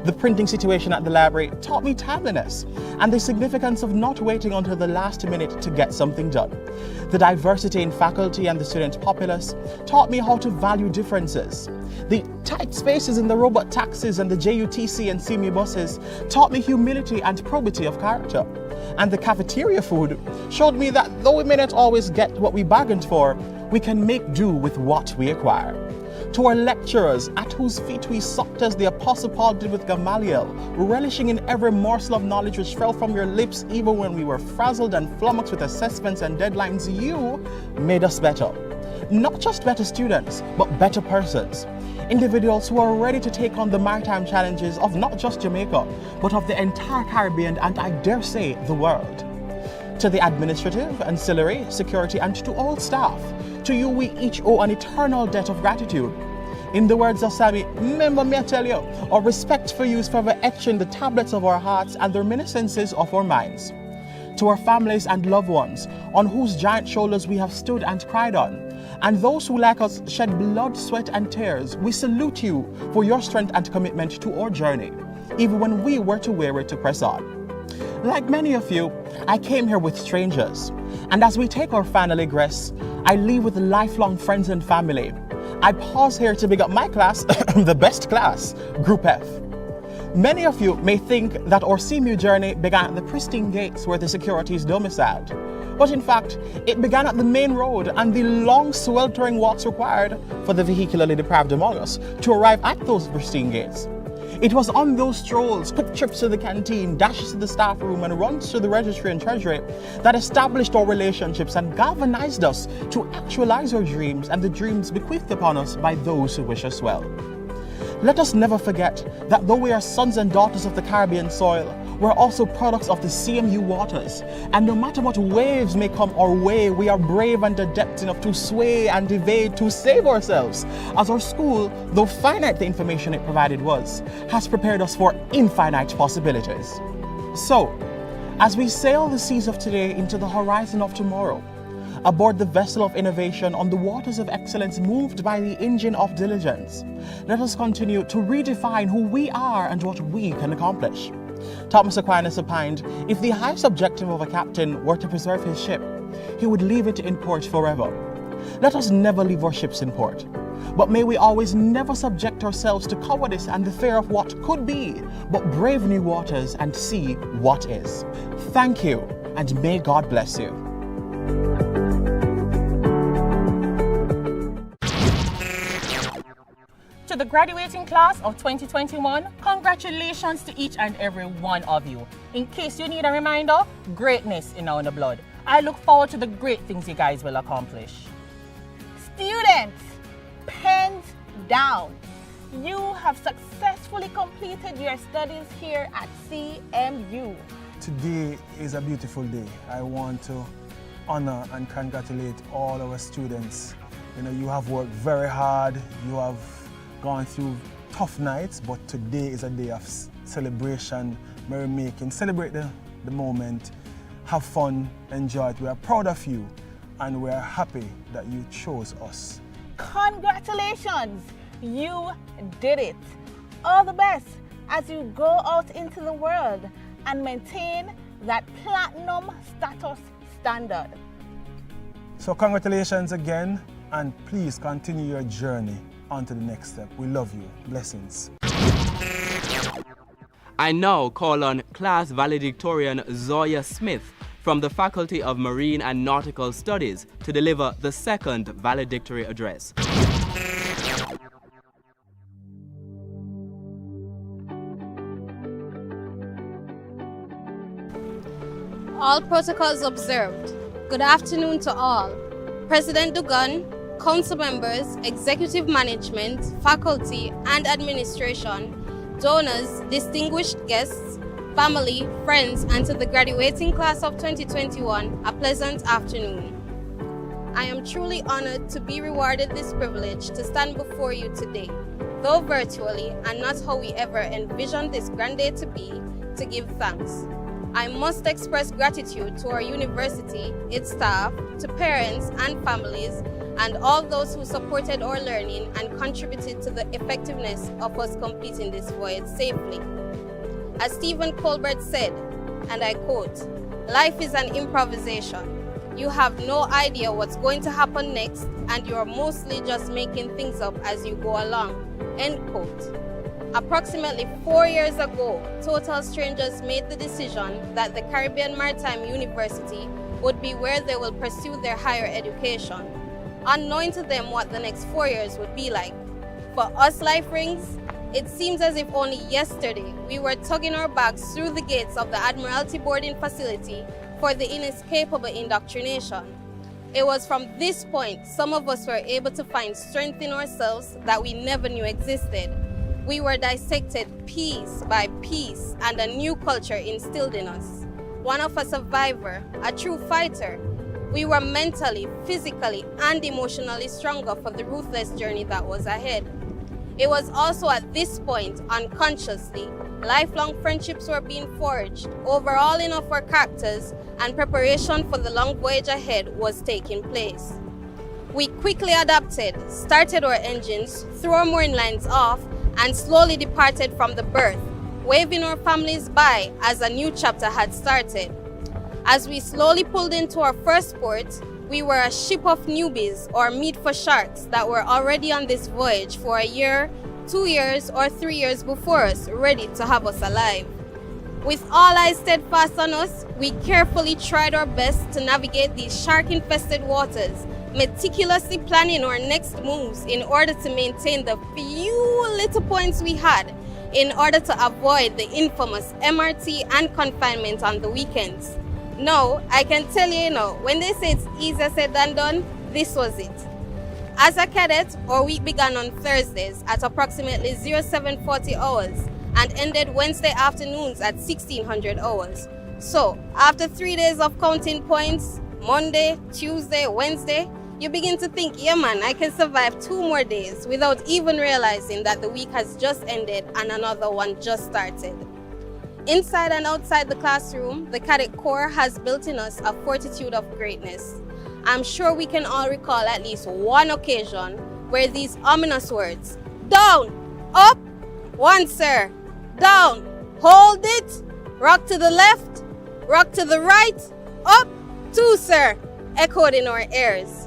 The printing situation at the library taught me timeliness and the significance of not waiting until the last minute to get something done. The diversity in faculty and the student populace taught me how to value differences. The tight spaces in the robot taxis and the JUTC and CMU buses taught me humility and probity of character. And the cafeteria food showed me that though we may not always get what we bargained for, we can make do with what we acquire. To our lecturers, at whose feet we sucked as the Apostle Paul did with Gamaliel, relishing in every morsel of knowledge which fell from your lips even when we were frazzled and flummoxed with assessments and deadlines, you made us better. Not just better students, but better persons. Individuals who are ready to take on the maritime challenges of not just Jamaica, but of the entire Caribbean and I dare say the world. To the administrative, ancillary, security, and to all staff, to you we each owe an eternal debt of gratitude. In the words of Sammy, remember me I tell you, our respect for you is forever etched in the tablets of our hearts and the reminiscences of our minds. To our families and loved ones, on whose giant shoulders we have stood and cried on, and those who like us shed blood, sweat, and tears, we salute you for your strength and commitment to our journey, even when we were too weary to press on. Like many of you, I came here with strangers, and as we take our final egress, I leave with lifelong friends and family. I pause here to big up my class, the best class, Group F. Many of you may think that our CMU journey began at the pristine gates where the security is domiciled. But in fact, it began at the main road and the long sweltering walks required for the vehicularly deprived among us to arrive at those pristine gates. It was on those strolls, quick trips to the canteen, dashes to the staff room, and runs to the registry and treasury that established our relationships and galvanized us to actualize our dreams and the dreams bequeathed upon us by those who wish us well. Let us never forget that though we are sons and daughters of the Caribbean soil, we're also products of the CMU waters. And no matter what waves may come our way, we are brave and adept enough to sway and evade to save ourselves. As our school, though finite the information it provided was, has prepared us for infinite possibilities. So, as we sail the seas of today into the horizon of tomorrow, aboard the vessel of innovation on the waters of excellence moved by the engine of diligence, let us continue to redefine who we are and what we can accomplish. Thomas Aquinas opined, if the highest objective of a captain were to preserve his ship, he would leave it in port forever. Let us never leave our ships in port, but may we always never subject ourselves to cowardice and the fear of what could be, but brave new waters and see what is. Thank you, and may God bless you. To the graduating class of 2021, congratulations to each and every one of you. In case you need a reminder, greatness in our blood. I look forward to the great things you guys will accomplish. Students, pens down. You have successfully completed your studies here at CMU. Today is a beautiful day. I want to honor and congratulate all our students. You know, you have worked very hard. You have gone through tough nights, but today is a day of celebration, merrymaking. Celebrate the moment, have fun, enjoy it. We are proud of you and we are happy that you chose us. Congratulations, you did it. All the best as you go out into the world and maintain that platinum status standard. So congratulations again, and please continue your journey on to the next step. We love you. Blessings. I now call on class valedictorian Zoya Smith from the Faculty of Marine and Nautical Studies to deliver the second valedictory address. All protocols observed. Good afternoon to all. President Dugan, council members, executive management, faculty and administration, donors, distinguished guests, family, friends, and to the graduating class of 2021, a pleasant afternoon. I am truly honored to be rewarded this privilege to stand before you today, though virtually and not how we ever envisioned this grand day to be, to give thanks. I must express gratitude to our university, its staff, to parents and families, and all those who supported our learning and contributed to the effectiveness of us completing this voyage safely. As Stephen Colbert said, and I quote, "Life is an improvisation. You have no idea what's going to happen next, and you're mostly just making things up as you go along." End quote. Approximately 4 years ago, total strangers made the decision that the Caribbean Maritime University would be where they will pursue their higher education, unknowing to them what the next 4 years would be like. For us life rings, it seems as if only yesterday we were tugging our bags through the gates of the Admiralty boarding facility for the inescapable indoctrination. It was from this point some of us were able to find strength in ourselves that we never knew existed. We were dissected piece by piece and a new culture instilled in us. One of a survivor, a true fighter. We were mentally, physically, and emotionally stronger for the ruthless journey that was ahead. It was also at this point, unconsciously, lifelong friendships were being forged, overhauling of our characters, and preparation for the long voyage ahead was taking place. We quickly adapted, started our engines, threw our mooring lines off, and slowly departed from the berth, waving our families by as a new chapter had started. As we slowly pulled into our first port, we were a ship of newbies or meat for sharks that were already on this voyage for a year, 2 years, or 3 years before us, ready to have us alive. With all eyes steadfast on us, we carefully tried our best to navigate these shark-infested waters, meticulously planning our next moves in order to maintain the few little points we had in order to avoid the infamous MRT and confinement on the weekends. No, I can tell you, when they say it's easier said than done, this was it. As a cadet, our week began on Thursdays at approximately 0740 hours and ended Wednesday afternoons at 1600 hours. So, after 3 days of counting points, Monday, Tuesday, Wednesday, you begin to think, yeah man, I can survive 2 more days without even realizing that the week has just ended and another one just started. Inside and outside the classroom, the Cadet Corps has built in us a fortitude of greatness. I'm sure we can all recall at least one occasion where these ominous words, "Down, up, 1 sir, down, hold it, rock to the left, rock to the right, up, 2 sir," echoed in our ears.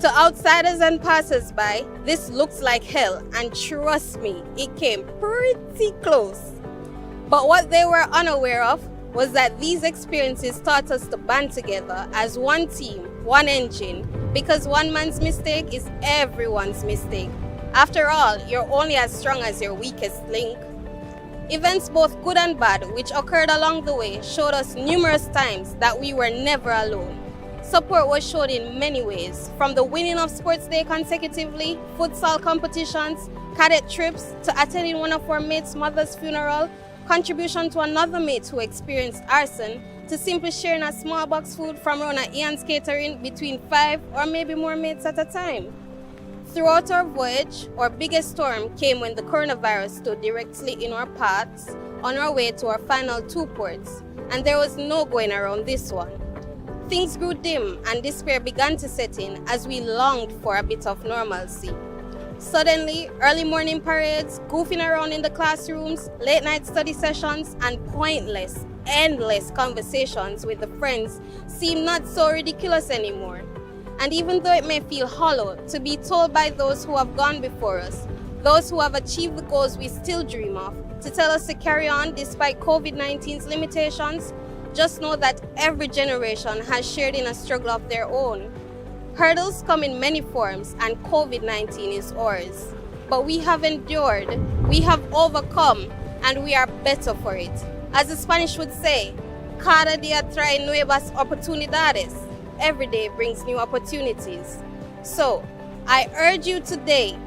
To outsiders and passers-by, this looks like hell, and trust me, it came pretty close. But what they were unaware of was that these experiences taught us to band together as one team, one engine, because one man's mistake is everyone's mistake. After all, you're only as strong as your weakest link. Events both good and bad, which occurred along the way, showed us numerous times that we were never alone. Support was shown in many ways, from the winning of sports day consecutively, futsal competitions, cadet trips, to attending one of our mates' mother's funeral, contribution to another mate who experienced arson, to simply sharing a small box food from around at Ian's Catering between 5 or maybe more mates at a time. Throughout our voyage, our biggest storm came when the coronavirus stood directly in our paths on our way to our final 2 ports, and there was no going around this one. Things grew dim and despair began to set in as we longed for a bit of normalcy. Suddenly, early morning parades, goofing around in the classrooms, late night study sessions, and pointless, endless conversations with the friends seem not so ridiculous anymore. And even though it may feel hollow to be told by those who have gone before us, those who have achieved the goals we still dream of, to tell us to carry on despite COVID-19's limitations, just know that every generation has shared in a struggle of their own. Hurdles come in many forms, and COVID-19 is ours. But we have endured, we have overcome, and we are better for it. As the Spanish would say, cada día trae nuevas oportunidades. every day brings new opportunities. So, I urge you today,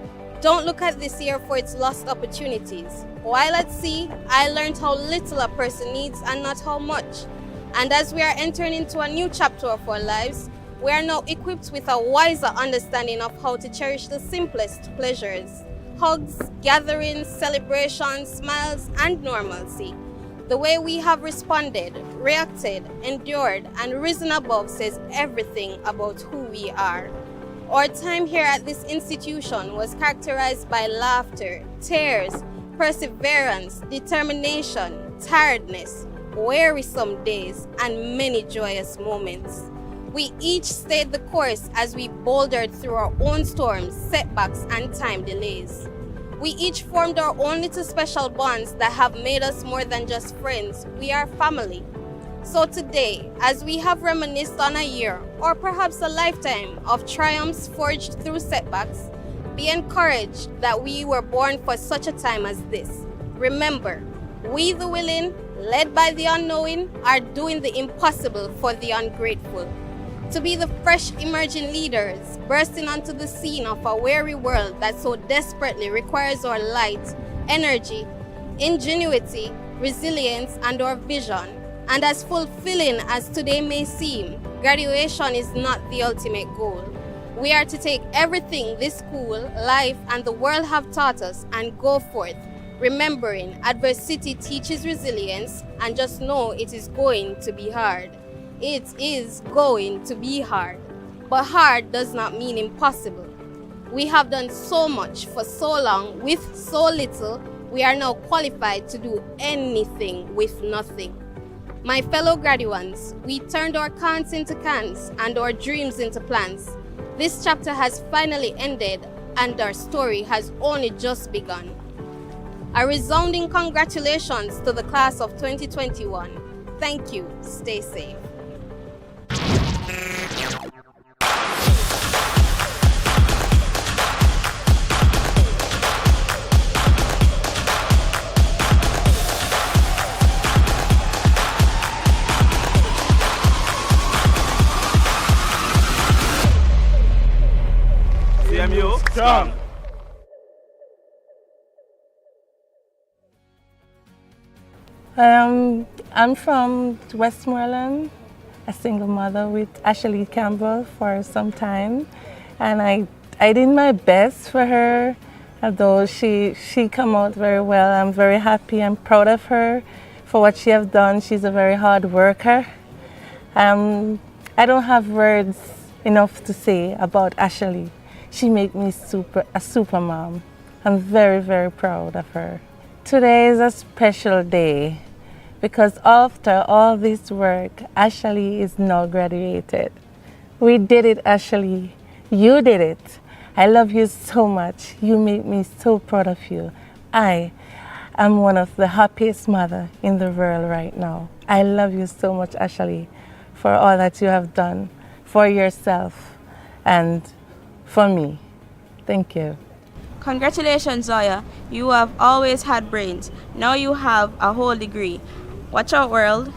don't look at this year for its lost opportunities. While at sea, I learned how little a person needs and not how much. And as we are entering into a new chapter of our lives, we are now equipped with a wiser understanding of how to cherish the simplest pleasures. Hugs, gatherings, celebrations, smiles, and normalcy. The way we have responded, reacted, endured, and risen above says everything about who we are. Our time here at this institution was characterized by laughter, tears, perseverance, determination, tiredness, wearisome days, and many joyous moments. We each stayed the course as we bouldered through our own storms, setbacks, and time delays. We each formed our own little special bonds that have made us more than just friends. We are family. So today, as we have reminisced on a year, or perhaps a lifetime of triumphs forged through setbacks, be encouraged that we were born for such a time as this. Remember, we the willing, led by the unknowing, are doing the impossible for the ungrateful. To be the fresh emerging leaders, bursting onto the scene of a weary world that so desperately requires our light, energy, ingenuity, resilience, and our vision. And as fulfilling as today may seem, graduation is not the ultimate goal. We are to take everything this school, life, and the world have taught us and go forth, remembering adversity teaches resilience, and just know it is going to be hard. It is going to be hard, but hard does not mean impossible. We have done so much for so long with so little, we are now qualified to do anything with nothing. My fellow graduates, we turned our cans into cans and our dreams into plans. This chapter has finally ended and our story has only just begun. A resounding congratulations to the class of 2021. Thank you. Stay safe. CMU strong. I'm from Westmoreland, a single mother with Ashley Campbell for some time, and I did my best for her, although she come out very well. I'm very happy and proud of her for what she has done. She's a very hard worker. I don't have words enough to say about Ashley. She made me a super mom. I'm very, very proud of her. Today is a special day because after all this work, Ashley is now graduated. We did it, Ashley. You did it. I love you so much. You make me so proud of you. I am one of the happiest mothers in the world right now. I love you so much, Ashley, for all that you have done for yourself and for me. Thank you. Congratulations, Zoya. You have always had brains. Now you have a whole degree. Watch out, world.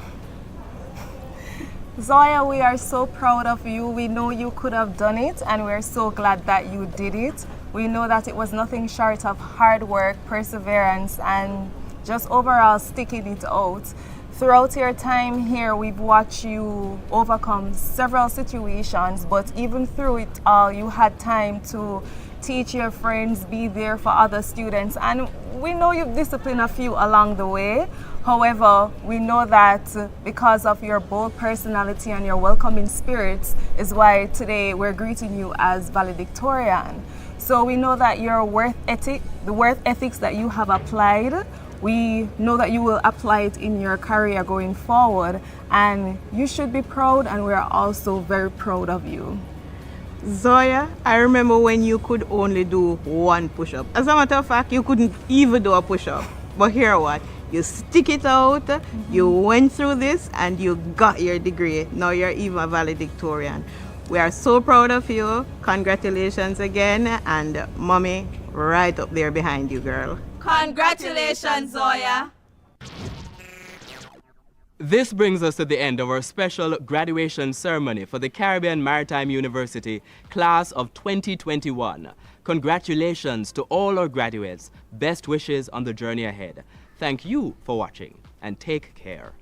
Zoya, we are so proud of you. We know you could have done it, and we're so glad that you did it. We know that it was nothing short of hard work, perseverance, and just overall sticking it out. Throughout your time here, we've watched you overcome several situations, but even through it all, you had time to teach your friends, be there for other students, and we know you've disciplined a few along the way. However, we know that because of your bold personality and your welcoming spirits is why today we're greeting you as valedictorian. So we know that your the work ethics that you have applied, we know that you will apply it in your career going forward, and you should be proud, and we're also very proud of you. Zoya, I remember when you could only do one push-up. As a matter of fact, you couldn't even do a push-up. But here what? You stick it out, you went through this, and you got your degree. Now you're even valedictorian. We are so proud of you. Congratulations again, and mommy right up there behind you, girl. Congratulations, Zoya. This brings us to the end of our special graduation ceremony for the Caribbean Maritime University class of 2021. Congratulations to all our graduates. Best wishes on the journey ahead. Thank you for watching and take care.